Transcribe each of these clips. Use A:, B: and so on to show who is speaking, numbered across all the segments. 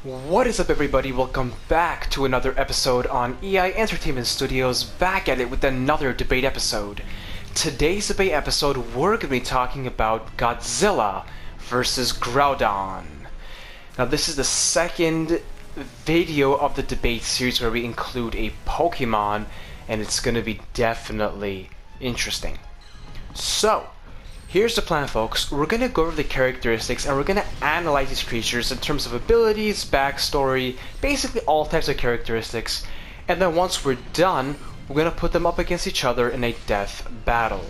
A: What is up, everybody? Welcome back to another episode on EI Entertainment Studios, back at it with another debate episode. Today's debate episode, we're going to be talking about Godzilla vs Groudon. Now, this is the second video of the debate series where we include a Pokemon, and it's going to be definitely interesting. So, here's the plan, folks. We're going to go over the characteristics and we're going to analyze these creatures in terms of abilities, backstory, basically all types of characteristics. And then once we're done, we're going to put them up against each other in a death battle.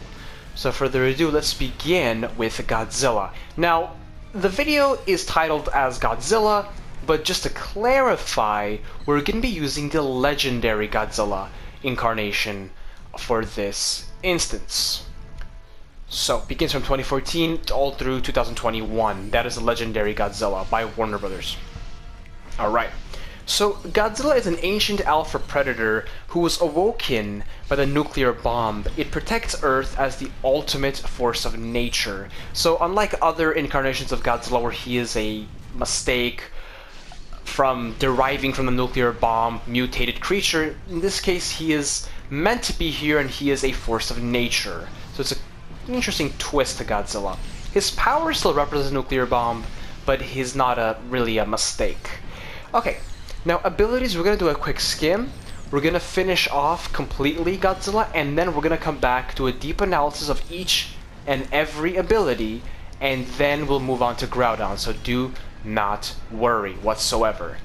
A: So further ado, let's begin with Godzilla. Now, the video is titled as Godzilla, but just to clarify, we're going to be using the legendary Godzilla incarnation for this instance. So, begins from 2014 all through 2021. That is the legendary Godzilla by Warner Brothers. Alright. So, Godzilla is an ancient alpha predator who was awoken by the nuclear bomb. It protects Earth as the ultimate force of nature. So, unlike other incarnations of Godzilla where he is a mistake from deriving from the nuclear bomb mutated creature, in this case he is meant to be here and he is a force of nature. So it's a interesting twist to Godzilla. His power still represents a nuclear bomb, but he's not really a mistake. Okay, now abilities, we're going to do a quick skim. We're going to finish off completely Godzilla, and then we're going to come back to a deep analysis of each and every ability, and then we'll move on to Groudon, so do not worry whatsoever.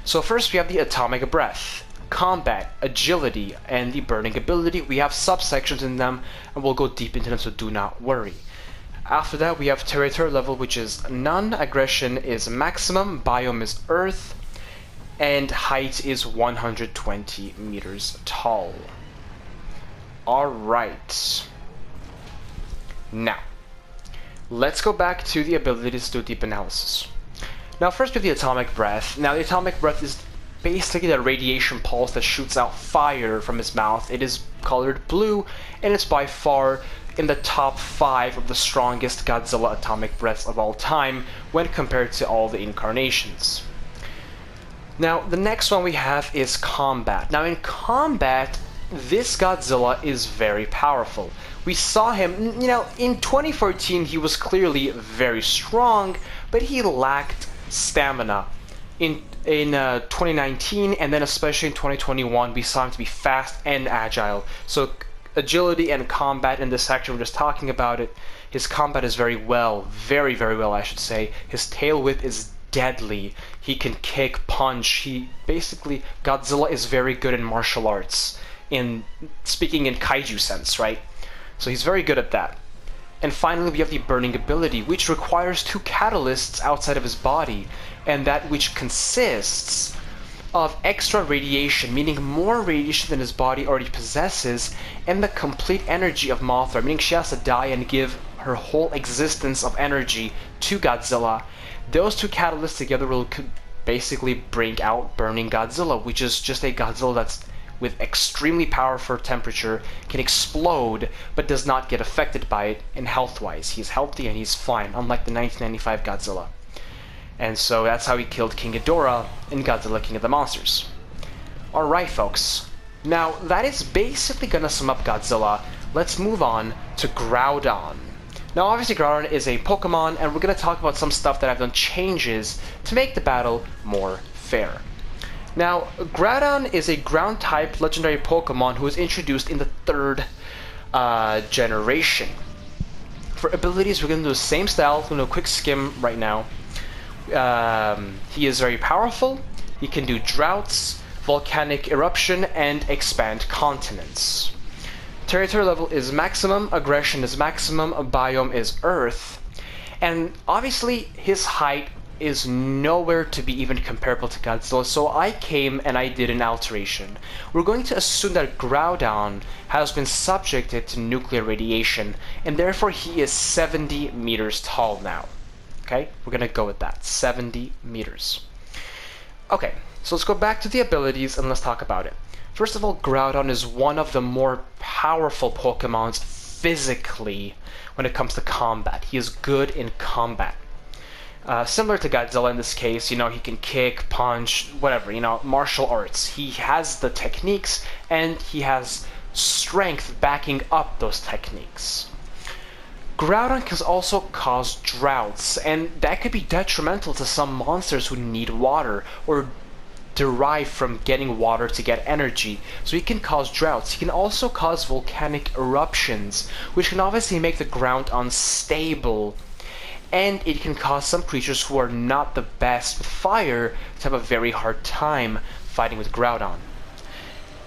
A: So first we have the Atomic Breath, Combat, Agility, and the Burning ability. We have subsections in them, and we'll go deep into them, so do not worry. After that, we have Territorial level, which is none, Aggression is maximum, Biome is Earth, and height is 120 meters tall. Alright. Now, let's go back to the abilities to do deep analysis. Now, first we have the Atomic Breath. Now, the Atomic Breath is basically the radiation pulse that shoots out fire from his mouth. It is colored blue, and it's by far in the top 5 of the strongest Godzilla atomic breaths of all time when compared to all the incarnations. Now, the next one we have is Combat. Now, in Combat, this Godzilla is very powerful. We saw him, in 2014 he was clearly very strong, but he lacked stamina. In 2019, and then especially in 2021, we saw him to be fast and agile. So agility and combat in this section, we're just talking about it. His combat is very well, very well, I should say. His tail whip is deadly. He can kick, punch. Godzilla is very good in martial arts, speaking in kaiju sense, right? So he's very good at that. And finally, we have the Burning ability, which requires 2 catalysts outside of his body, and that which consists of extra radiation, meaning more radiation than his body already possesses, and the complete energy of Mothra, meaning she has to die and give her whole existence of energy to Godzilla. Those 2 catalysts together will basically bring out Burning Godzilla, which is just a Godzilla that's with extremely powerful temperature, can explode, but does not get affected by it in health-wise. He's healthy and he's fine, unlike the 1995 Godzilla. And so that's how he killed King Ghidorah in Godzilla King of the Monsters. Alright, folks. Now, that is basically gonna sum up Godzilla. Let's move on to Groudon. Now, obviously Groudon is a Pokemon, and we're gonna talk about some stuff that I've done changes to make the battle more fair. Now, Groudon is a ground-type legendary Pokemon who was introduced in the 3rd generation. For abilities, we're going to do the same style. We're going to do a quick skim right now. He is very powerful. He can do droughts, volcanic eruption, and expand continents. Territorial level is maximum, aggression is maximum, biome is Earth. And obviously, his height is nowhere to be even comparable to Godzilla, so I came and I did an alteration. We're going to assume that Groudon has been subjected to nuclear radiation, and therefore he is 70 meters tall now. Okay, we're gonna go with that, 70 meters. Okay, so let's go back to the abilities and let's talk about it. First of all, Groudon is one of the more powerful Pokemons physically when it comes to combat. He is good in combat. Similar to Godzilla in this case, you know, he can kick, punch, whatever, you know, martial arts. He has the techniques, and he has strength backing up those techniques. Groudon can also cause droughts, and that could be detrimental to some monsters who need water, or derive from getting water to get energy. So he can cause droughts. He can also cause volcanic eruptions, which can obviously make the ground unstable. And it can cause some creatures who are not the best with fire to have a very hard time fighting with Groudon.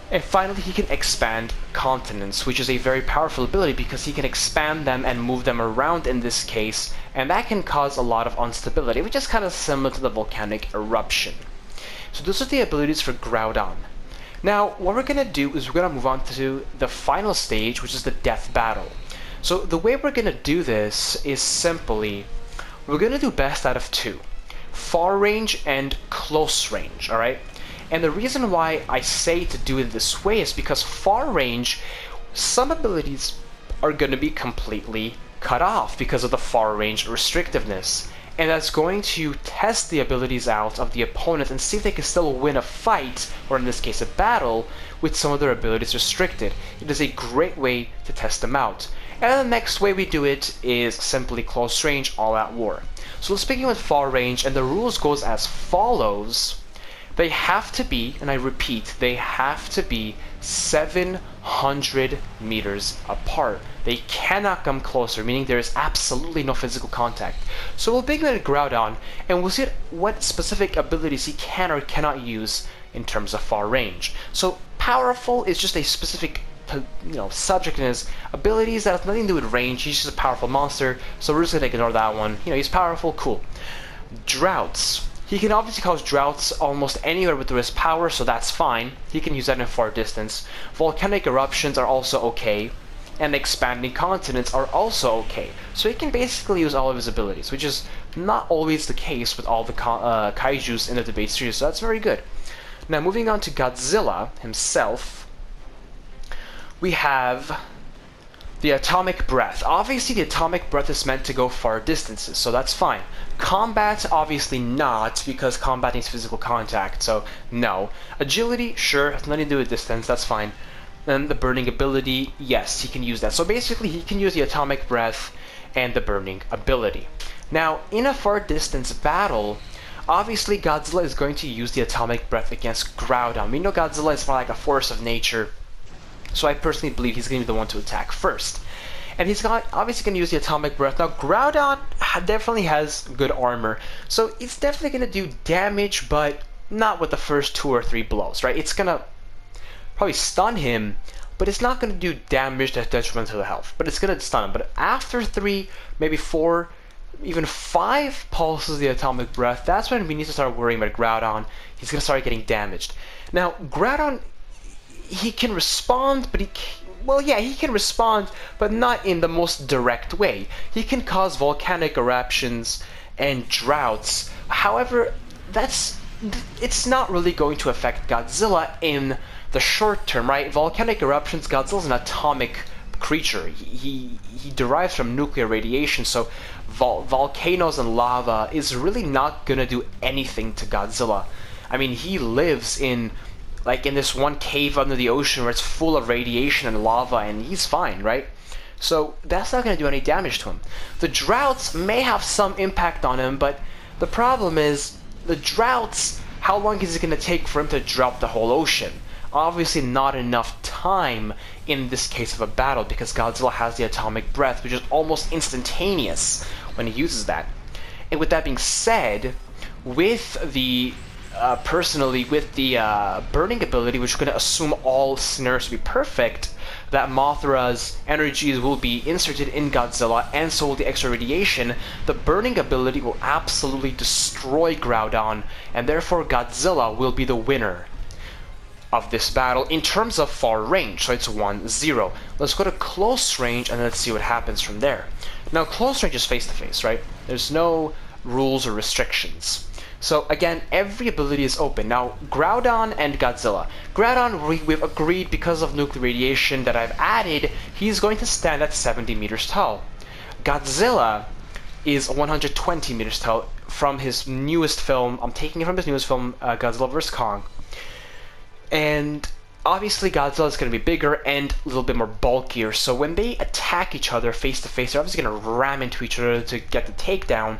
A: And finally, he can expand continents, which is a very powerful ability because he can expand them and move them around in this case, and that can cause a lot of instability, which is kind of similar to the volcanic eruption. So those are the abilities for Groudon. Now, what we're going to do is we're going to move on to the final stage, which is the death battle. So the way we're going to do this is simply, we're going to do best out of two. Far range and close range, alright? And the reason why I say to do it this way is because far range, some abilities are going to be completely cut off because of the far range restrictiveness. And that's going to test the abilities out of the opponent and see if they can still win a fight, or in this case a battle, with some of their abilities restricted. It is a great way to test them out. And the next way we do it is simply close range, all out war. So let's begin with far range, and the rules goes as follows. They have to be, and I repeat, they have to be 700 meters apart. They cannot come closer, meaning there is absolutely no physical contact. So we'll begin with Groudon, and we'll see what specific abilities he can or cannot use in terms of far range. So powerful is just a specific subject in his abilities that has nothing to do with range. He's just a powerful monster, so we're just going to ignore that one. You know, he's powerful, cool. Droughts. He can obviously cause droughts almost anywhere with his power, so that's fine. He can use that in far distance. Volcanic eruptions are also okay, and expanding continents are also okay. So he can basically use all of his abilities, which is not always the case with all the kaijus in the debate series, so that's very good. Now moving on to Godzilla himself, we have the atomic breath. Obviously the atomic breath is meant to go far distances, so that's fine. Combat, obviously not, because combat needs physical contact, so no. Agility, sure, has nothing to do with distance, that's fine. Then the burning ability, yes, he can use that. So basically he can use the atomic breath and the burning ability. Now, in a far distance battle, obviously Godzilla is going to use the atomic breath against Groudon. We know Godzilla is more like a force of nature, so I personally believe he's going to be the one to attack first. And he's obviously going to use the atomic breath. Now, Groudon definitely has good armor, so it's definitely going to do damage, but not with the first 2 or 3 blows, right? It's going to probably stun him, but it's not going to do damage that's detrimental to the health. But it's going to stun him. But after 3, maybe 4, even 5 pulses of the atomic breath, that's when we need to start worrying about Groudon. He's going to start getting damaged. Now, Groudon, he can respond, but he can respond, but not in the most direct way. He can cause volcanic eruptions and droughts. However, it's not really going to affect Godzilla in the short term, right? Volcanic eruptions, Godzilla's an atomic creature. He derives from nuclear radiation, so volcanoes and lava is really not gonna do anything to Godzilla. I mean, he lives in this one cave under the ocean where it's full of radiation and lava, and he's fine, right? So that's not going to do any damage to him. The droughts may have some impact on him, but the problem is, the droughts, how long is it going to take for him to drought the whole ocean? Obviously not enough time in this case of a battle, because Godzilla has the atomic breath, which is almost instantaneous when he uses that. And with that being said, with the burning ability, which is going to assume all scenarios to be perfect, that Mothra's energies will be inserted in Godzilla, and so will the extra radiation. The burning ability will absolutely destroy Groudon, and therefore Godzilla will be the winner of this battle in terms of far range. So it's 1-0. Let's go to close range and let's see what happens from there. Now, close range is face-to-face, right? There's no rules or restrictions. So again, every ability is open. Now, Groudon and Godzilla. Groudon, we've agreed because of nuclear radiation that I've added, he's going to stand at 70 meters tall. Godzilla is 120 meters tall, from his newest film. I'm taking it from his newest film, Godzilla vs Kong. And obviously Godzilla is going to be bigger and a little bit more bulkier, so when they attack each other face to face, they're obviously going to ram into each other to get the takedown.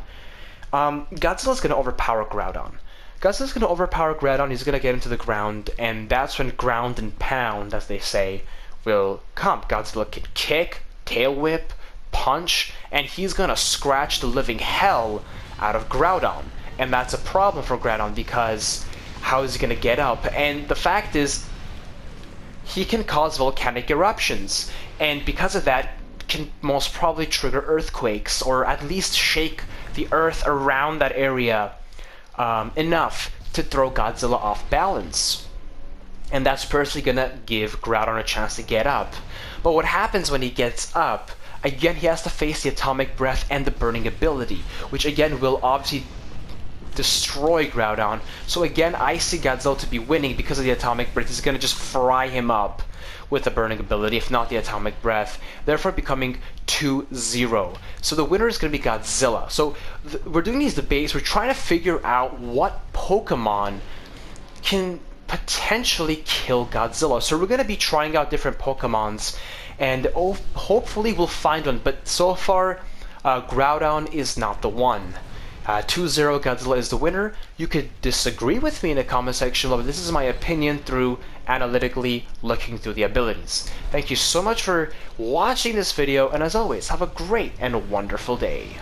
A: Godzilla's going to overpower Groudon. Godzilla's going to overpower Groudon, he's going to get into the ground, and that's when ground and pound, as they say, will come. Godzilla can kick, tail whip, punch, and he's going to scratch the living hell out of Groudon. And that's a problem for Groudon because how is he going to get up? And the fact is, he can cause volcanic eruptions, and because of that, can most probably trigger earthquakes, or at least shake the earth around that area enough to throw Godzilla off balance. And that's personally gonna give Groudon a chance to get up. But what happens when he gets up? Again, he has to face the atomic breath and the burning ability, which again will obviously destroy Groudon. So again, I see Godzilla to be winning because of the atomic breath. He's gonna just fry him up with the burning ability, if not the atomic breath, therefore becoming 2-0. So the winner is going to be Godzilla. So we're doing these debates, we're trying to figure out what Pokemon can potentially kill Godzilla. So we're going to be trying out different Pokemons, and hopefully we'll find one, but so far Groudon is not the one. 2-0 Godzilla is the winner. You could disagree with me in the comment section below, but this is my opinion through analytically looking through the abilities. Thank you so much for watching this video, and as always, have a great and wonderful day.